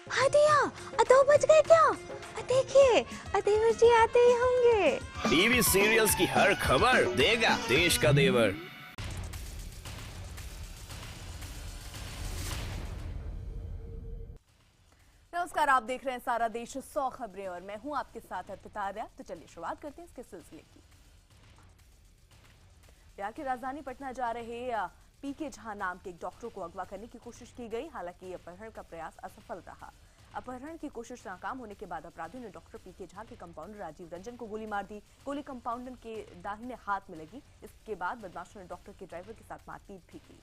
हाँ दिया, 2 बज गए क्या? देखिए, देवर जी आते ही होंगे। टीवी सीरियल्स की हर खबर देगा देश का देवर। नमस्कार, आप देख रहे हैं सारा देश 100 खबरें और मैं हूं आपके साथ अर्पिता आर्या। तो चलिए शुरुआत करते हैं इसके सिलसिले की। बिहार की राजधानी पटना जा रहे पीके झा नाम के एक डॉक्टर को अगवा करने की कोशिश की गई। हालांकि अपहरण का प्रयास असफल रहा। अपहरण की कोशिश नाकाम होने के बाद अपराधियों ने डॉक्टर पीके झा के कंपाउंडर राजीव रंजन को गोली मार दी। गोली कंपाउंडर के दाहिने हाथ में लगी। इसके बाद बदमाशों ने डॉक्टर के ड्राइवर के साथ मारपीट भी की।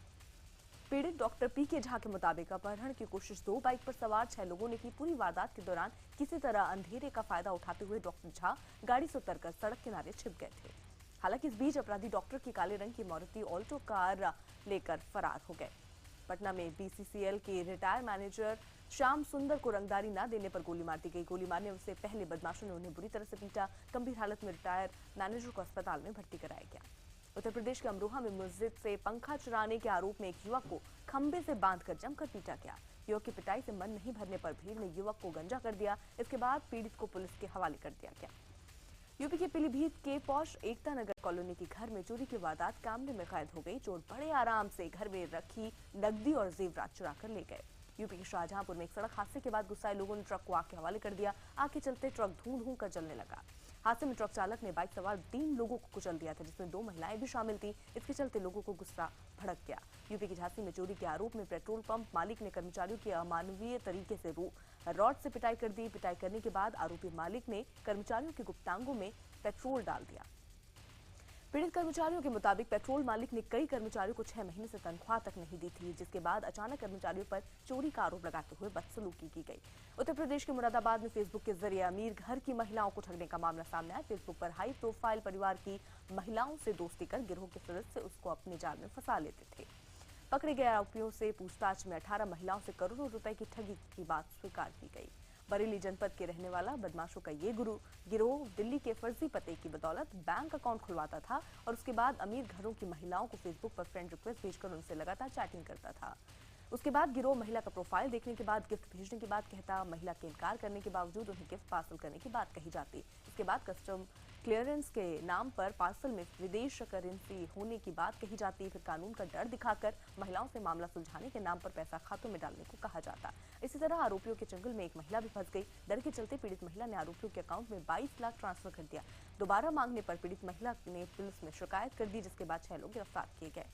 पीड़ित डॉक्टर पीके झा के मुताबिक अपहरण की कोशिश 2 बाइक पर सवार 6 लोगों ने की। पूरी वारदात के दौरान किसी तरह अंधेरे का फायदा उठाते हुए डॉक्टर झा गाड़ी से उतरकर सड़क किनारे छिप गए थे। हालांकि इस बीच अपराधी डॉक्टर की काले रंग की मारुति ऑल्टो कार लेकर फरार हो गए। पटना में बीसीसीएल के रिटायर मैनेजर श्याम सुंदर को रंगदारी न देने पर गोली मार दी गई। गोली मारने से पहले बदमाशों ने उन्हें बुरी तरह से पीटा। गंभीर हालत में रिटायर मैनेजर को अस्पताल में भर्ती कराया गया। उत्तर प्रदेश के अमरोहा में मस्जिद से पंखा चुराने के आरोप में एक युवक को खंबे से बांधकर जमकर पीटा गया। युवक की पिटाई से मन नहीं भरने पर भीड़ ने युवक को गंजा कर दिया। इसके बाद पीड़ित को पुलिस के हवाले कर दिया गया। यूपी के पीलीभीत के पौष एकता नगर कॉलोनी के घर में चोरी की वारदात कैमरे में कैद हो गई। चोर बड़े आराम से घर में रखी नकदी और जेवरात चुरा कर ले गए। यूपी के शाहजहांपुर में एक सड़क हादसे के बाद गुस्साए लोगों ने ट्रक को आग के हवाले कर दिया। आग के चलते ट्रक धूं धूं कर जलने लगा। हादसे में ट्रक चालक ने बाइक सवार 3 लोगों को कुचल दिया था, जिसमें 2 महिलाएं भी शामिल थी। इसके चलते लोगों को गुस्सा भड़क गया। यूपी की झांसी में चोरी के आरोप में पेट्रोल पंप मालिक ने कर्मचारियों की अमानवीय तरीके से रॉड से पिटाई कर दी। पिटाई करने के बाद आरोपी मालिक ने कर्मचारियों के गुप्तांगों में पेट्रोल डाल दिया। पीड़ित कर्मचारियों के मुताबिक पेट्रोल मालिक ने कई कर्मचारियों को 6 महीने से तनख्वाह तक नहीं दी थी, जिसके बाद अचानक कर्मचारियों पर चोरी का आरोप लगाते हुए बदसलूकी की गई। उत्तर प्रदेश के मुरादाबाद में फेसबुक के जरिए अमीर घर की महिलाओं को ठगने का मामला सामने आया। फेसबुक पर हाई प्रोफाइल परिवार की महिलाओं से दोस्ती कर गिरोह के सदस्य उसको अपने जाल में फंसा लेते थे। पकड़े गए आरोपियों से पूछताछ में 18 महिलाओं से करोड़ों रुपए की ठगी की बात स्वीकार की गई। बरेली जनपद के रहने वाला बदमाशों का ये गिरोह दिल्ली के फर्जी पते की बदौलत बैंक अकाउंट खुलवाता था और उसके बाद अमीर घरों की महिलाओं को फेसबुक पर फ्रेंड रिक्वेस्ट भेजकर उनसे लगातार चैटिंग करता था। उसके बाद गिरोह महिला का प्रोफाइल देखने के बाद गिफ्ट भेजने की बात कहता। महिला के इनकार करने के बावजूद उन्हें गिफ्ट पार्सल करने की बात कही जाती। इसके बाद कस्टम क्लियरेंस के नाम पर पार्सल में विदेश करेंसी होने की बात कही जाती। फिर कानून का डर दिखाकर महिलाओं से मामला सुलझाने के नाम पर पैसा खातों में डालने को कहा जाता। इसी तरह आरोपियों के चंगुल में एक महिला भी फंस गई। डर के चलते पीड़ित महिला ने आरोपियों के अकाउंट में 22 लाख ट्रांसफर कर दिया। दोबारा मांगने पर पीड़ित महिला ने पुलिस में शिकायत कर दी, जिसके बाद 6 लोग गिरफ्तार किए गए।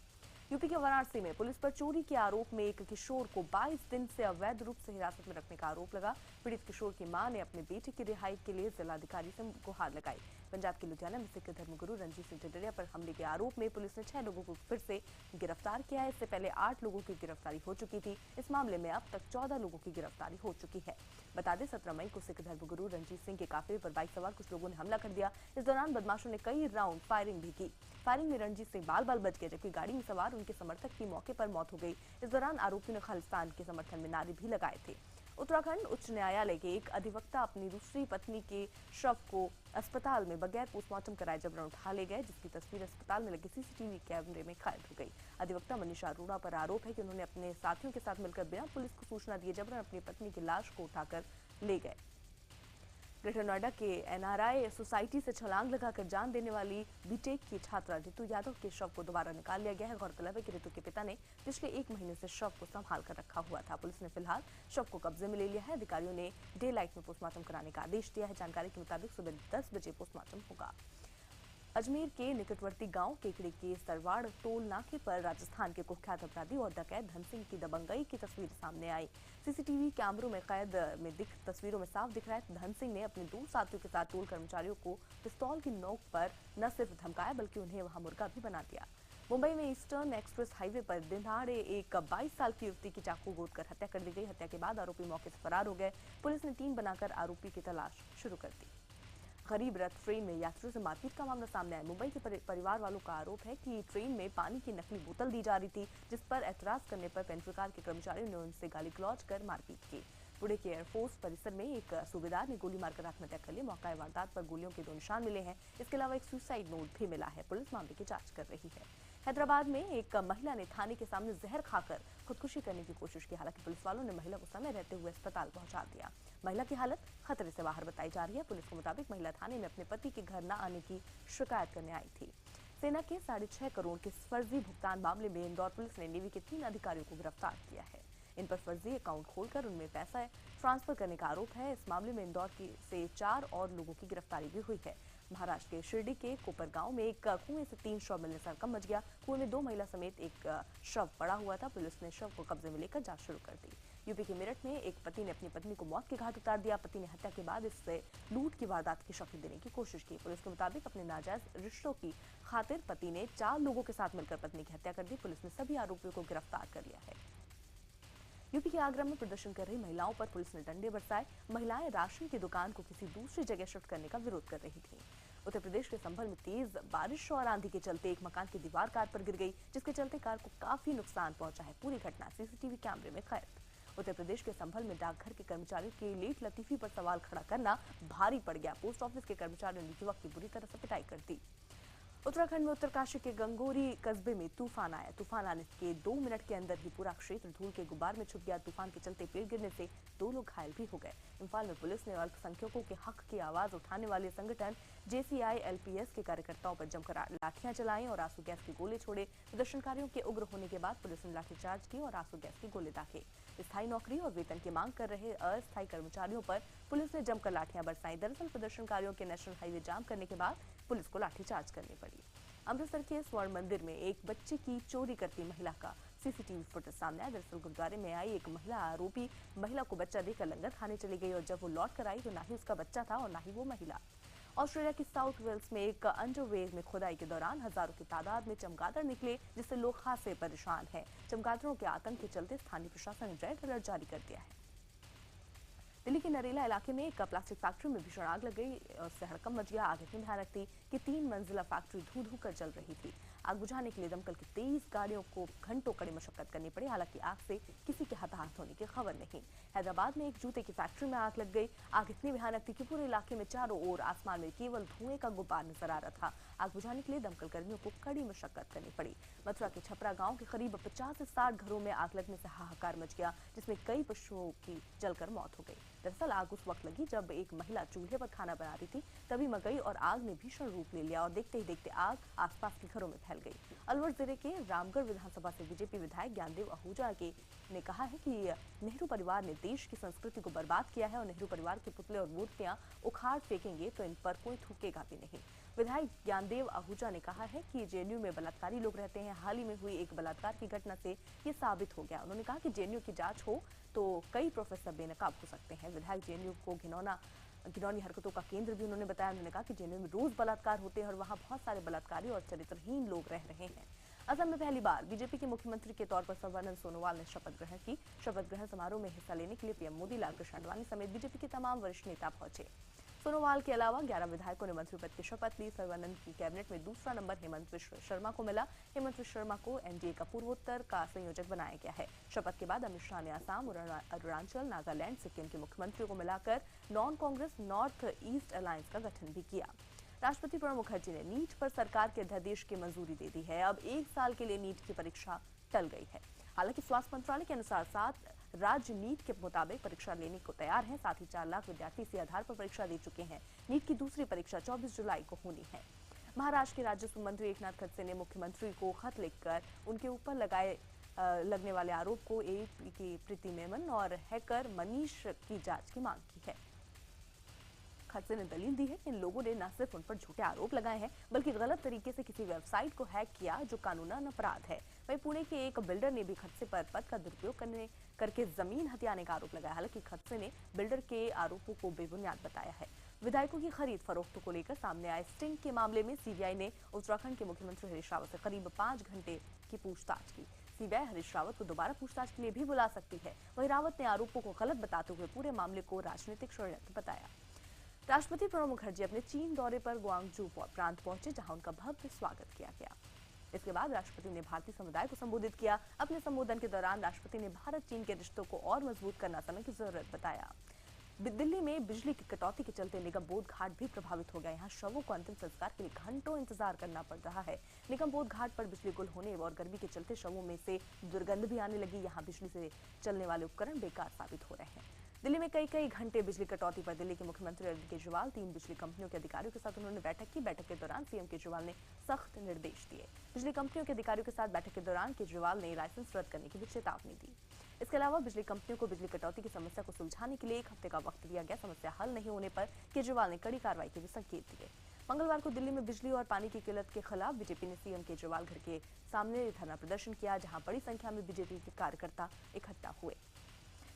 यूपी के वाराणसी में पुलिस पर चोरी के आरोप में एक किशोर को 22 दिन से अवैध रूप से हिरासत में रखने का आरोप लगा। पीड़ित किशोर की मां ने अपने बेटे की रिहाई के लिए जिलाधिकारी से गुहार लगाई। पंजाब के लुधियाना में सिख धर्मगुरु रंजीत सिंह ढिंढेरिया पर हमले के आरोप में पुलिस ने 6 लोगों को फिर से गिरफ्तार किया है। इससे पहले 8 लोगों की गिरफ्तारी हो चुकी थी। इस मामले में अब तक 14 लोगों की गिरफ्तारी हो चुकी है। बता दें 17 मई को सिख धर्मगुरु रंजीत सिंह के काफिले पर बाइक सवार कुछ लोगों ने हमला कर दिया। इस दौरान बदमाशों ने कई राउंड फायरिंग भी की। फायरिंग में रंजीत सिंह बाल बाल बच गए, जबकि गाड़ी में सवार उनके समर्थक की मौके पर मौत हो गई। इस दौरान आरोपियों ने खालिस्तान के समर्थन में नारे भी लगाए थे। उत्तराखंड उच्च न्यायालय के एक अधिवक्ता अपनी दूसरी पत्नी के शव को अस्पताल में बगैर पोस्टमार्टम कराए जबरन उठा ले गए, जिसकी तस्वीर अस्पताल में लगे सीसीटीवी कैमरे में कैद हो गई। अधिवक्ता मनीषा अरोड़ा पर आरोप है कि उन्होंने अपने साथियों के साथ मिलकर बिना पुलिस को सूचना दिए जबरन अपनी पत्नी की लाश को उठाकर ले गए। ग्रेटर नोएडा के एनआरआई सोसाइटी से छलांग लगाकर जान देने वाली बीटेक की छात्रा रितु यादव के शव को दोबारा निकाल लिया गया है। गौरतलब है कि रितु के पिता ने पिछले 1 महीने से शव को संभाल कर रखा हुआ था। पुलिस ने फिलहाल शव को कब्जे में ले लिया है। अधिकारियों ने डे लाइट में पोस्टमार्टम कराने का आदेश दिया है। जानकारी के मुताबिक सुबह 10 बजे पोस्टमार्टम होगा। अजमेर के निकटवर्ती गांव केकड़ी के सरवाड़ टोल नाके पर राजस्थान के कुख्यात अपराधी और डकैत धन सिंह की दबंगई की तस्वीर सामने आई। सीसीटीवी कैमरों में कैद में तस्वीरों में साफ दिख रहा है धन सिंह ने अपने 2 साथियों के साथ टोल कर्मचारियों को पिस्तौल की नोक पर न सिर्फ धमकाया बल्कि उन्हें वहां मुर्गा भी बना दिया। मुंबई में ईस्टर्न एक्सप्रेस हाईवे पर दिनदहाड़े एक 22 साल की युवती की चाकू गोद कर हत्या कर दी गई। हत्या के बाद आरोपी मौके से फरार हो गए। पुलिस ने टीम बनाकर आरोपी की तलाश शुरू कर दी। गरीब रथ ट्रेन में यात्रियों से मारपीट का मामला सामने आया। मुंबई के परिवार वालों का आरोप है कि ट्रेन में पानी की नकली बोतल दी जा रही थी, जिस पर एतराज करने पर पेंट्रीकार के कर्मचारियों ने उनसे गाली गलौज कर मारपीट की। पुणे के एयरफोर्स परिसर में एक सूबेदार ने गोली मारकर आत्महत्या कर ली। मौका वारदात पर गोलियों के 2 निशान मिले हैं। इसके अलावा एक सुसाइड नोट भी मिला है। पुलिस मामले की जांच कर रही है। हैदराबाद में एक महिला ने थाने के सामने जहर खाकर खुदकुशी करने की कोशिश की। हालांकि पुलिस वालों ने महिला को समय रहते हुए अस्पताल पहुंचा दिया। महिला की हालत खतरे से बाहर बताई जा रही है। पुलिस के मुताबिक महिला थाने में अपने पति के घर न आने की शिकायत करने आई थी। सेना के 6.5 करोड़ के फर्जी भुगतान मामले में इंदौर पुलिस ने नेवी के 3 अधिकारियों को गिरफ्तार किया है। इन पर फर्जी अकाउंट खोलकर उनमें पैसा ट्रांसफर करने का आरोप है। इस मामले में इंदौर से 4 और लोगों की गिरफ्तारी भी हुई है। महाराष्ट्र के शिरडी के कोपर गांव में एक कुएं से 3 शव मिलने से हड़कंप मच गया। कुएं में 2 महिला समेत एक शव पड़ा हुआ था। पुलिस ने शव को कब्जे में लेकर जांच शुरू कर दी। यूपी के मेरठ में एक पति ने अपनी पत्नी को मौत के घाट उतार दिया। पति ने हत्या के बाद इससे लूट की वारदात की शक्ल देने की कोशिश की। पुलिस के मुताबिक अपने नाजायज रिश्तों की खातिर पति ने 4 लोगों के साथ मिलकर पत्नी की हत्या कर दी। पुलिस ने सभी आरोपियों को गिरफ्तार कर लिया है। यूपी के आगरा में प्रदर्शन कर रही महिलाओं पर पुलिस ने डंडे बरसाए। महिलाएं राशन की दुकान को किसी दूसरी जगह शिफ्ट करने का विरोध कर रही थीं। उत्तर प्रदेश के संभल में तेज बारिश और आंधी के चलते एक मकान की दीवार कार पर गिर गई, जिसके चलते कार को काफी नुकसान पहुंचा है। पूरी घटना सीसीटीवी कैमरे में कैद। उत्तर प्रदेश के संभल में डाकघर के कर्मचारियों की लेट लतीफी पर सवाल खड़ा करना भारी पड़ गया। पोस्ट ऑफिस के कर्मचारियों ने युवक की बुरी तरह से पिटाई कर दी। उत्तराखंड में उत्तरकाशी के गंगोरी कस्बे में तूफान आया। तूफान आने के 2 मिनट के अंदर ही पूरा क्षेत्र धूल के गुबार में छुप गया। तूफान के चलते पेड़ गिरने से 2 लोग घायल भी हो गए। इम्फाल में पुलिस ने अल्पसंख्यकों के हक की आवाज उठाने वाले संगठन JCI-LPS के कार्यकर्ताओं पर जमकर लाठियां चलाई और आंसू गैस के गोले छोड़े। प्रदर्शनकारियों के उग्र होने के बाद पुलिस ने लाठीचार्ज की और आंसू गैस के गोले दागे। स्थायी नौकरी और वेतन की मांग कर रहे अस्थायी कर्मचारियों पर पुलिस ने जमकर लाठियां बरसाई। दरअसल प्रदर्शनकारियों के नेशनल हाईवे जाम करने के बाद पुलिस को लाठीचार्ज करनी पड़ी। अमृतसर के स्वर्ण मंदिर में एक बच्चे की चोरी करती महिला का सीसीटीवी फुटेज सामने आया। दरअसल गुरुद्वारे में आई एक महिला आरोपी महिला को बच्चा देकर लंगर खाने चली गई और जब वो लौट कर आई तो ना ही उसका बच्चा था और ना ही वो महिला। ऑस्ट्रेलिया की साउथ वेल्स में एक अंडरवेयर में खुदाई के दौरान हजारों की तादाद में चमगादड़ निकले, जिससे लोग खासे परेशान हैं। चमगादड़ों के आतंक के चलते स्थानीय प्रशासन ने रेड अलर्ट जारी कर दिया है। दिल्ली के नरेला इलाके में एक प्लास्टिक फैक्ट्री में भीषण आग लग गई और उससे हड़कंप मच गया। आग इतनी भयानक थी कि 3 मंजिला फैक्ट्री धू धू कर जल रही थी। आग बुझाने के लिए दमकल की 23 गाड़ियों को घंटों कड़ी मशक्कत करनी पड़ी। हालांकि आग से किसी के हताहत होने की खबर नहीं। हैदराबाद में एक जूते की फैक्ट्री में आग लग गई। आग इतनी भयानक थी कि पूरे इलाके में चारों ओर आसमान में केवल धुएं का गुब्बार नजर आ रहा था। आग बुझाने के लिए दमकल कर्मियों को कड़ी मशक्कत करनी पड़ी। मथुरा के छपरा गांव के करीब 50 से 60 घरों में आग लगने से हाहाकार मच गया, जिसमें कई पशुओं की जलकर मौत हो गई। दरअसल आग उस वक्त लगी जब एक महिला चूल्हे पर खाना बना रही थी, तभी मगई और आग ने भीषण रूप ले लिया और देखते ही देखते आग आसपास के घरों में फैल गई। अलवर जिले के रामगढ़ विधानसभा से बीजेपी विधायक ज्ञानदेव आहूजा ने कहा है कि नेहरू परिवार ने देश की संस्कृति को बर्बाद किया है और नेहरू परिवार के पुतले और मूर्तियां उखाड़ फेंकेंगे तो इन पर कोई थूकेगा भी नहीं। विधायक ज्ञानदेव आहूजा ने कहा है कि जेएनयू में बलात्कारी लोग रहते हैं। हाल ही में हुई एक बलात्कार की घटना से ये साबित हो गया। उन्होंने कहा कि जेएनयू की जांच हो तो कई प्रोफेसर बेनकाब हो सकते हैं। विधायक जेएनयू को घिनौनी हरकतों का केंद्र भी उन्होंने बताया। उन्होंने कहा कि जेएनयू में रोज बलात्कार होते हैं और वहां बहुत सारे बलात्कारी और चरित्रहीन लोग रह रहे हैं। असम में पहली बार बीजेपी के मुख्यमंत्री के तौर पर सर्बानंद सोनोवाल ने शपथ ग्रहण की। शपथ ग्रहण समारोह में हिस्सा लेने के लिए पीएम मोदी, लालकृष्ण आडवाणी समेत बीजेपी के तमाम वरिष्ठ नेता पहुंचे। सोनोवाल के अलावा 11 विधायकों ने मंत्री पद की शपथ ली। सर्बानंद की कैबिनेट में दूसरा नंबर हेमंत विश्व शर्मा को मिला। हेमंत विश्व शर्मा को एनडीए का पूर्वोत्तर का संयोजक बनाया गया है। शपथ के बाद अमित शाह ने असम, अरुणाचल, नागालैंड, सिक्किम के मुख्यमंत्रियों को मिलाकर non Congress north east alliance का गठन भी किया। राष्ट्रपति प्रणब मुखर्जी ने नीट पर सरकार के अध्यादेश की मंजूरी दे दी है। अब 1 साल के लिए नीट की परीक्षा टल गई है। हालांकि स्वास्थ्य मंत्रालय के अनुसार 7 राज्य नीट के मुताबिक परीक्षा लेने को तैयार हैं। साथ ही 4 लाख विद्यार्थी इसी आधार पर परीक्षा दे चुके हैं। नीट की दूसरी परीक्षा 24 जुलाई को होनी है। महाराष्ट्र के राजस्व मंत्री एकनाथ खड़से ने मुख्यमंत्री को खत लिखकर उनके ऊपर लगने वाले आरोप को एपी की प्रीति मेमन और हैकर मनीष की जांच की मांग की है। खड़से ने दलील दी है कि इन लोगों ने न सिर्फ उन पर झूठे आरोप लगाए हैं, बल्कि गलत तरीके से किसी वेबसाइट को हैक किया, जो कानूनन अपराध है। वहीं पुणे के एक बिल्डर ने भी खड़से पर पद का दुरुपयोग करके जमीन हथियाने का आरोप लगाया। हालांकि खड़से ने बिल्डर के आरोपों को बेबुनियाद बताया है। विधायकों की खरीद फरोख्त को लेकर सामने आए स्टिंग के मामले में सीबीआई ने उत्तराखंड के मुख्यमंत्री हरीश रावत से करीब 5 घंटे की पूछताछ की। सीबीआई हरीश रावत को दोबारा पूछताछ के लिए भी बुला सकती है। वहीं रावत ने आरोपों को गलत बताते हुए पूरे मामले को राजनीतिक षड्यंत्र बताया। राष्ट्रपति प्रणब मुखर्जी अपने चीन दौरे पर ग्वांगजू प्रांत पहुंचे, जहां उनका भव्य स्वागत किया गया। इसके बाद राष्ट्रपति ने भारतीय समुदाय को संबोधित किया। अपने संबोधन के दौरान राष्ट्रपति ने भारत चीन के रिश्तों को और मजबूत करना समय की जरूरत बताया। दिल्ली में बिजली की कटौती के चलते निगम बोध घाट भी प्रभावित हो गया। यहाँ शवों को अंतिम संस्कार के लिए घंटों इंतजार करना पड़ रहा है। निगम बोध घाट पर बिजली गुल होने और गर्मी के चलते शवों में से दुर्गंध भी आने लगी। यहाँ बिजली से चलने वाले उपकरण बेकार साबित हो रहे हैं। दिल्ली में कई घंटे बिजली कटौती पर दिल्ली के मुख्यमंत्री अरविंद केजरीवाल 3 बिजली कंपनियों के अधिकारियों के साथ उन्होंने बैठक की। बैठक के दौरान सीएम केजरीवाल ने सख्त निर्देश दिए। बिजली कंपनियों के अधिकारियों के साथ बैठक के दौरान केजरीवाल ने लाइसेंस रद्द करने की भी चेतावनी दी। इसके अलावा बिजली कंपनियों को बिजली कटौती की समस्या को सुलझाने के लिए 1 हफ्ते का वक्त दिया गया। समस्या हल नहीं होने पर केजरीवाल ने कड़ी कार्रवाई के भी संकेत दिए। मंगलवार को दिल्ली में बिजली और पानी की किल्लत के खिलाफ बीजेपी ने सीएम केजरीवाल घर के सामने धरना प्रदर्शन किया, जहां बड़ी संख्या में बीजेपी के कार्यकर्ता इकट्ठा हुए।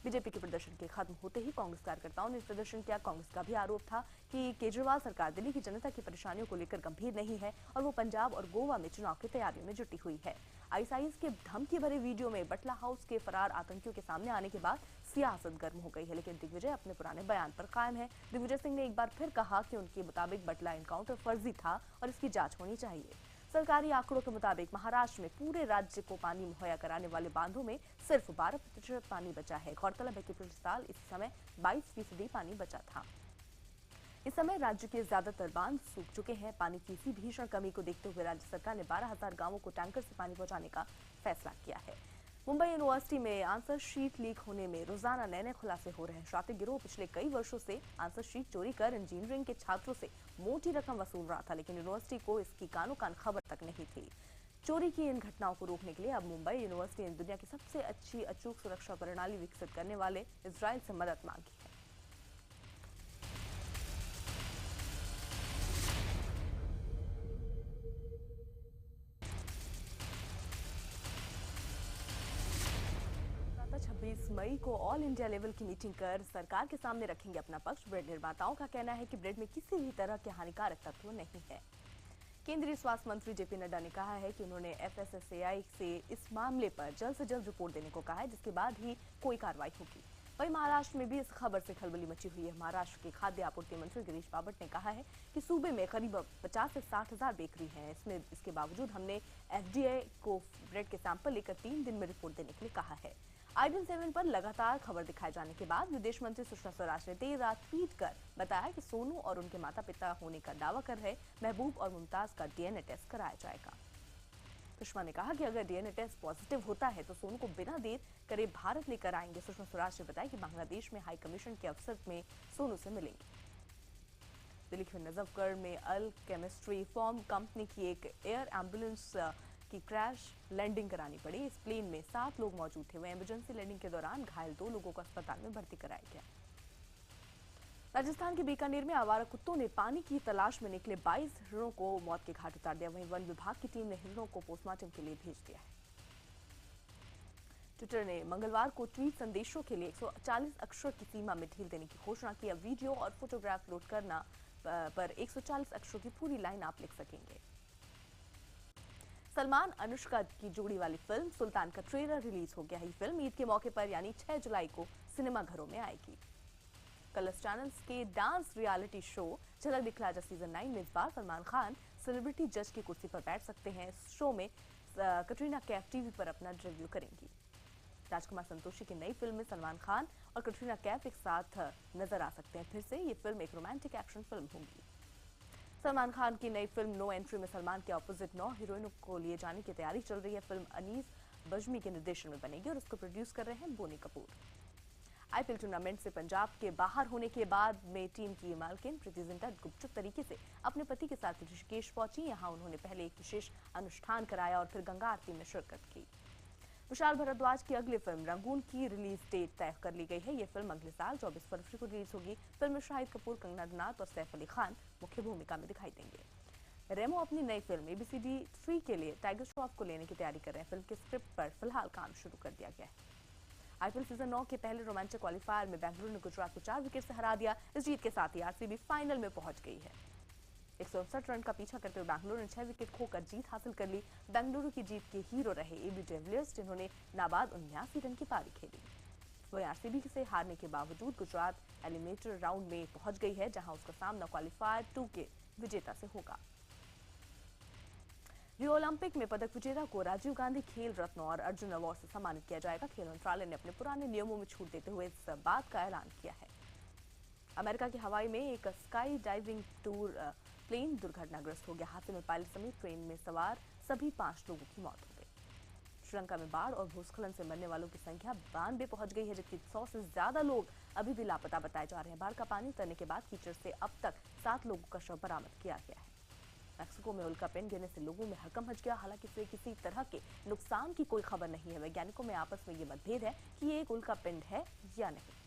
बीजेपी के प्रदर्शन के खत्म होते ही कांग्रेस कार्यकर्ताओं ने प्रदर्शन किया। कांग्रेस का भी आरोप था कि केजरीवाल सरकार दिल्ली की जनता की परेशानियों को लेकर गंभीर नहीं है और वो पंजाब और गोवा में चुनाव की तैयारियों में जुटी हुई है। आईएसआईएस के धमकी भरे वीडियो में बटला हाउस के फरार आतंकियों के सामने आने के बाद सियासत गर्म हो गई है, लेकिन दिग्विजय अपने पुराने बयान पर कायम है। दिग्विजय सिंह ने एक बार फिर कहा कि उनके मुताबिक बटला एनकाउंटर फर्जी था और इसकी जांच होनी चाहिए। सरकारी आंकड़ों के मुताबिक महाराष्ट्र में पूरे राज्य को पानी मुहैया कराने वाले बांधों में सिर्फ 12% पानी बचा है। गौरतलब है कि पिछले साल इस समय 22% पानी बचा था। इस समय राज्य के ज्यादातर बांध सूख चुके हैं। पानी की इसी भीषण कमी को देखते हुए राज्य सरकार ने 12,000 गांवों को टैंकर से पानी पहुंचाने का फैसला किया है। मुंबई यूनिवर्सिटी में आंसर शीट लीक होने में रोजाना नए खुलासे हो रहे हैं। छात्र गिरोह पिछले कई वर्षों से आंसर शीट चोरी कर इंजीनियरिंग के छात्रों से मोटी रकम वसूल रहा था, लेकिन यूनिवर्सिटी को इसकी कानो कान खबर तक नहीं थी। चोरी की इन घटनाओं को रोकने के लिए अब मुंबई यूनिवर्सिटी ने दुनिया की सबसे अच्छी अचूक सुरक्षा प्रणाली विकसित करने वाले इजराइल से मदद मांगी है। छब्बीस मई को ऑल इंडिया लेवल की मीटिंग कर सरकार के सामने रखेंगे अपना पक्ष। ब्रेड निर्माताओं का कहना है कि ब्रेड में किसी भी तरह के हानिकारक तत्व नहीं है। केंद्रीय स्वास्थ्य मंत्री जेपी नड्डा ने कहा है कि उन्होंने एफएसएसएआई से इस मामले पर जल्द से जल्द रिपोर्ट देने को कहा है, जिसके बाद ही कोई कार्रवाई होगी। वहीं महाराष्ट्र में भी इस खबर से खलबली मची हुई है। महाराष्ट्र के खाद्य आपूर्ति मंत्री गिरीश बापट ने कहा है कि सूबे में करीब 50 से 60 हजार बेकरी हैं। इसके बावजूद हमने एफडीए को ब्रेड के सैंपल लेकर 3 दिन में रिपोर्ट देने के लिए कहा है। आईडीन 7 पर लगातार खबर दिखाए जाने के बाद विदेश मंत्री सुषमा स्वराज ने देर रात ट्वीट कर बताया कि सोनू और उनके माता पिता होने का दावा कर रहे महबूब और मुमताज का डीएनए टेस्ट कराया जाएगा। सुषमा ने कहा कि अगर डीएनए टेस्ट पॉजिटिव होता है तो सोनू को बिना देर करे भारत लेकर आएंगे। सुषमा स्वराज ने बताया कि बांग्लादेश में हाई कमीशन के अफसर में सोनू से मिलेंगे। दिल्ली के नजफगढ़ में अल केमिस्ट्री फॉर्म कंपनी की एक एयर एम्बुलेंस की क्रैश लैंडिंग करानी पड़ी। इस प्लेन में 7 लोग मौजूद थे। वह इमरजेंसी लैंडिंग के दौरान घायल 2 लोगों को अस्पताल में भर्ती कराया गया। राजस्थान के बीकानेर में आवारा कुत्तों ने पानी की तलाश में निकले 22 हिरणों को मौत के घाट उतार दिया। वहीं वन विभाग की टीम ने हिरणों को पोस्टमार्टम के लिए भेज दिया है। ट्विटर ने मंगलवार को ट्वीट संदेशों के लिए 140 अक्षर की सीमा में ढील देने की घोषणा की। अब वीडियो और फोटोग्राफ लोड करना पर 140 अक्षरों की पूरी लाइन आप लिख सकेंगे। सलमान अनुष्का की जोड़ी वाली फिल्म सुल्तान का ट्रेलर रिलीज हो गया है। फिल्म ईद के मौके पर यानी 6 जुलाई को सिनेमाघरों में आएगी। कलर्स चैनल्स के डांस रियलिटी शो झलक दिखला जा सीजन 9 में इस बार सलमान खान सेलिब्रिटी जज की कुर्सी पर बैठ सकते हैं। इस शो में कटरीना कैफ टीवी पर अपना डेब्यू करेंगी। राजकुमार संतोषी की नई फिल्म में सलमान खान और कटरीना कैफ एक साथ नजर आ सकते हैं। फिर से ये फिल्म एक रोमांटिक एक्शन फिल्म होगी। सलमान खान की नई फिल्म नो एंट्री में सलमान के ऑपोजिट 9 हीरोइनों को लिए जाने की तैयारी चल रही है। फिल्म अनीस बजमी के निर्देशन में बनेगी और उसको प्रोड्यूस कर रहे हैं बोनी कपूर। आईपीएल टूर्नामेंट से पंजाब के बाहर होने के बाद में टीम की मालकिन प्रीति जिंटा गुपचुप तरीके से अपने पति के साथ ऋषिकेश पहुंची। यहां उन्होंने पहले एक विशेष अनुष्ठान कराया और फिर गंगा आरती में शिरकत की। विशाल भारद्वाज की अगली फिल्म रंगून की रिलीज डेट तय कर ली गई है। ये फिल्म अगले साल 24 फरवरी को रिलीज होगी। फिल्म में शाहिद कपूर, कंगना रनौत और सैफ अली खान मुख्य भूमिका में दिखाई देंगे। रेमो अपनी नई फिल्म ABCD 3 के लिए टाइगर श्रॉफ को लेने की तैयारी कर रहे हैं। फिल्म के स्क्रिप्ट पर फिलहाल काम शुरू कर दिया गया है। आईपीएल सीजन 9 के पहले रोमांचक क्वालिफायर में बेंगलुरु ने गुजरात को 4 विकेट से हरा दिया। इस जीत के साथ ही आरसीबी फाइनल में पहुंच गई है। 159 रन का पीछा करते हुए बेंगलुरु ने 6 विकेट खोकर जीत हासिल कर ली। बेंगलुरु की जीत के हीरो रहे AB डिविलियर्स, जिन्होंने नाबाद 79 रन की पारी खेली। वहीं आरसीबी से हारने के बावजूद गुजरात एलिमिनेटर राउंड में पहुंच गई है, जहां उसका सामना क्वालिफायर 2 के विजेता से होगा। रियो ओलंपिक में पदक विजेता को राजीव गांधी खेल रत्न और अर्जुन अवार्ड से सम्मानित किया जाएगा। खेल मंत्रालय ने अपने पुराने नियमों में छूट देते हुए इस बात का ऐलान किया है। अमेरिका के हवाई में एक स्काई डाइविंग टूर प्लेन दुर्घटनाग्रस्त हो गया। हादसे में पायलट समेत ट्रेन में सवार सभी 5 लोगों की मौत हो गई। श्रीलंका में बाढ़ और भूस्खलन से मरने वालों की संख्या 92 पहुंच गई है, जबकि 100 से ज्यादा लोग अभी भी लापता बताए जा रहे हैं। बाढ़ का पानी उतरने के बाद कीचड़ से अब तक 7 लोगों का शव बरामद किया गया है। मैक्सिको में उल्कापिंड गिरने से लोगों में हड़कंप मच गया। हालांकि इससे किसी तरह के नुकसान की कोई खबर नहीं है। वैज्ञानिकों में आपस में ये मतभेद है कि ये एक उल्कापिंड है या नहीं।